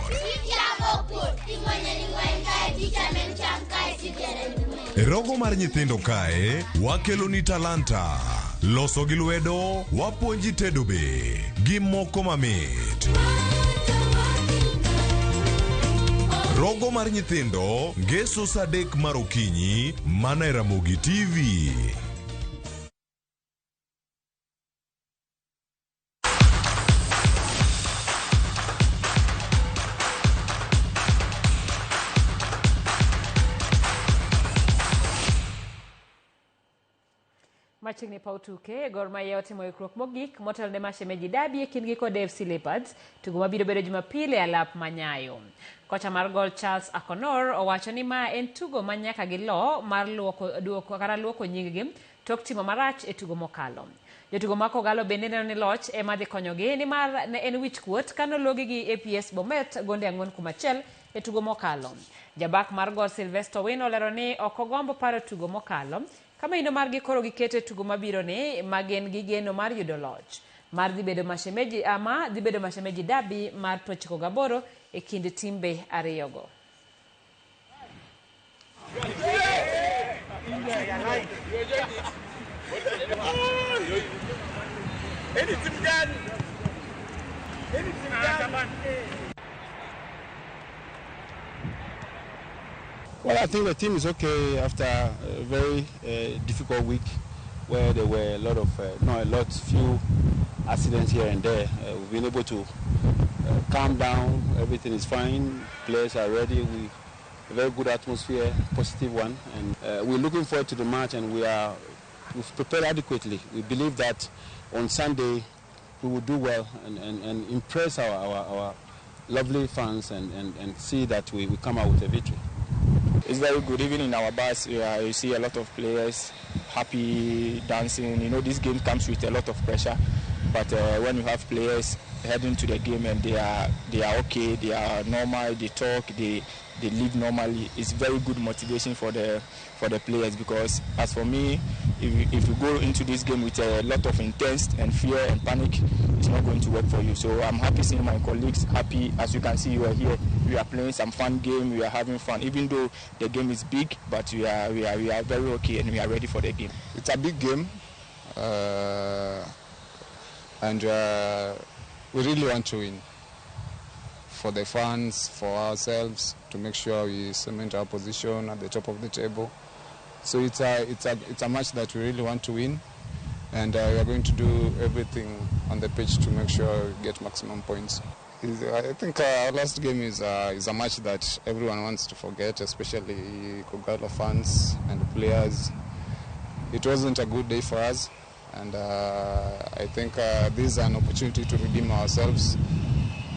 Rogo mar nyithindo kae wakelo ni talanta. Loso gi lwedo wapuonji tedo be gi moko mamit. Rogo mar nyithindo ngeso saa 3 mar okinyi mana e Ramogi TV. Machiegni pautuke Gor Mahia otimo ikruok mogik motel ne mashemeji dabi e kindgi kod FC Leopards. Tugo mabiro bedo Jumapili e alap Manyayo. Kocha mar gol Charles Akonor owacho ni ma en tugo manyaka gi lo mar luoko nyinggi tok timo marach e tugo mokalo. Jotugo ma Kogalo bende neno ni loch ema dhi konyogi ni mar ne en wich kuot kano logi gi APS Bomet gonde 4-1 e tugo mokalo. Jabak mar gol Sylvester Wino olero ni okogombo paro tugo mokalo. Kama ino margi koro gikete tugo mabiro ni magen gi geno mar yudo loch. Mar dhi bedo mashemeji dabi mar 98 e kind timbe ariyogo. Well, I think the team is okay after a very difficult week where there were few accidents here and there. We've been able to calm down, everything is fine, players are ready, a very good atmosphere, positive one, and we're looking forward to the match and we've prepared adequately. We believe that on Sunday we will do well and impress our lovely fans and see that we come out with a victory. It's very good. Even in our bus, you see a lot of players happy, dancing. You know, this game comes with a lot of pressure. But when you have players heading to the game and they are okay, they are normal, they talk, they live normally, it's very good motivation for the players. Because as for me, if you go into this game with a lot of intense and fear and panic, it's not going to work for you. So I'm happy seeing my colleagues happy. As you can see, you are here. We are playing some fun game. We are having fun, even though the game is big. But we are very okay and we are ready for the game. It's a big game, and we really want to win. For the fans, for ourselves, to make sure we cement our position at the top of the table. So it's a match that we really want to win, and we are going to do everything on the pitch to make sure we get maximum points. I think our last game is a match that everyone wants to forget, especially Kogalo fans and players. It wasn't a good day for us, and I think this is an opportunity to redeem ourselves,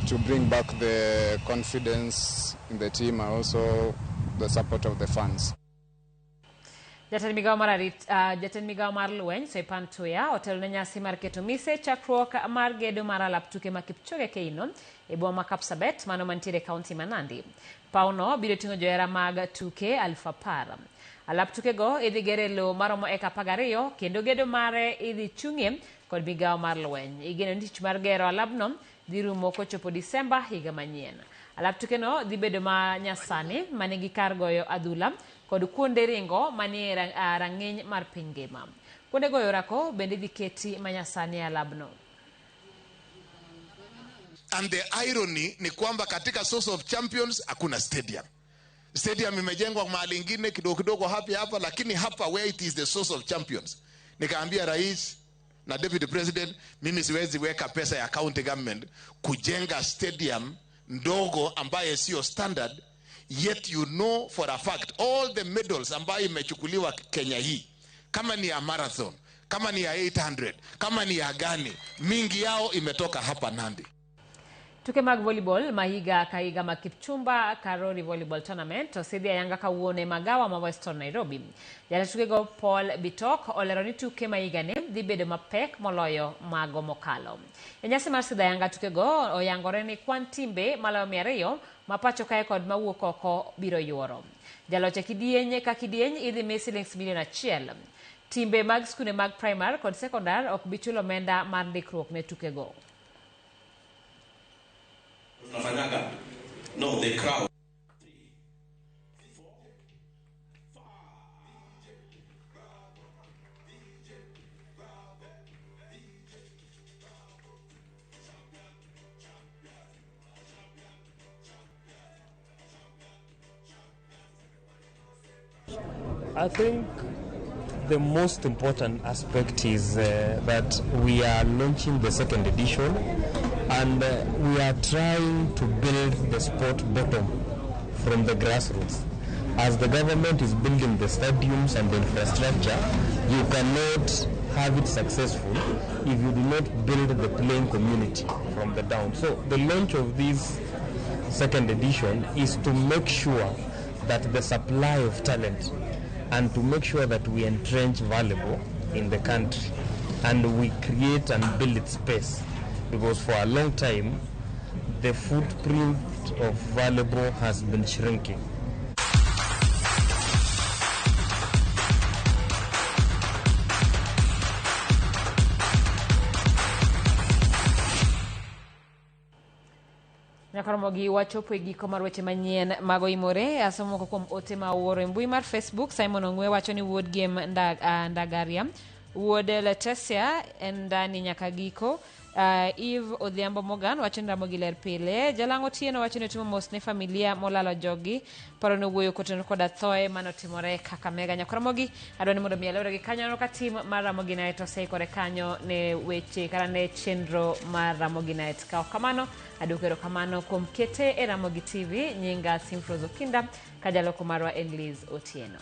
to bring back the confidence in the team and also the support of the fans. Jatend migao mar lweny Soipan Tuya otelo ne nyasi mar keto mise chakruok mar gedo mar alap tuke ma Kipchoge Keino e boma Kapsabet mano mantiere kaunti ma Nandi. Pauno biro ting'o johera mag tuke 10,000. Alap tukego idhi gere lo maromo eka 12 kendo gedo mare idhi chung'ie kod migawo mar lweny. Igeno ni tich mar gero alapno dhi rumo kochopo Disemba higa manyien. Alap tukeno dhi bedo ma nyasani manigi kar goyo adhula kod kuonde ringo manie rang'iny mar piny ngima. Kuonde goyo orako bende dhi keti manyasani alabno. And the irony ni kwamba katika Source of Champions hakuna stadium. Stadium imejengwa mahali ingine kidogo kidogo hapa, lakini hapa where it is the Source of Champions. Nikaambia rais na deputy president, mimi siwezi weka pesa ya county government kujenga stadium ndogo ambaye sio standard, yet you know for a fact all the medals ambayo imechukuliwa Kenya hii, kama ni ya marathon, kama ni ya 800, kama ni ya gani, mingi yao imetoka hapa Nandi. Tuke mag volleyball mahiga kaiga makipchumba Karori volleyball tournament osidhi ayanga kawuone magawa ma Western Nairobi. Jatukego Paul Bitok olero ni tuke mahiga ne dhi bedo mapek moloyo mago mokalo. Enyasi mar sidhi ayanga tukego oyangore ni kwan timbe maloyo 200 mapacho kae kod mawuok oko biro yuoro. Jaloch kidieny ka kidieny idhi mi shillings milion 1. Timbe mag skune mag primary kod secondary ok bichulo omenda mar ndikruok ne tukego. No, the crowd. I think the most important aspect is that we are launching the second edition, and we are trying to build the sport bottom from the grassroots. As the government is building the stadiums and the infrastructure, you cannot have it successful if you do not build the playing community from the down. So the launch of this second edition is to make sure that the supply of talent and to make sure that we entrench volleyball in the country and we create and build its space. Because for a long time, the footprint of volleyball has been shrinking. Nyakoromogi wachopo e giko mar weche manyien mago imore. Asomo kuom ote ma owuoro e mbui mar Facebook. Simon Ong'we wacho ni wuod game Ndagaria, wuod Letesia en ndani nyaka giko. Eve Odhiambo Morgan wacho ni Ramogi ler pile. Jalango Tieno wacho ni timo mos ne familia molalo jogi, paro ni wuoyo kotenore koda thoe manotimore Kakamega. Nyakoromogi adwa ni mondo mi alewre gi kanyo ka tim mar Ramogi Night oseikore kanyo ne weche kata ne chenro mar Ramogi Night. Ka kamano adukero kamano kuom kete e Ramogi TV. Nyinga Simfrozo Kinda, kajaloko marwa Liz Otieno.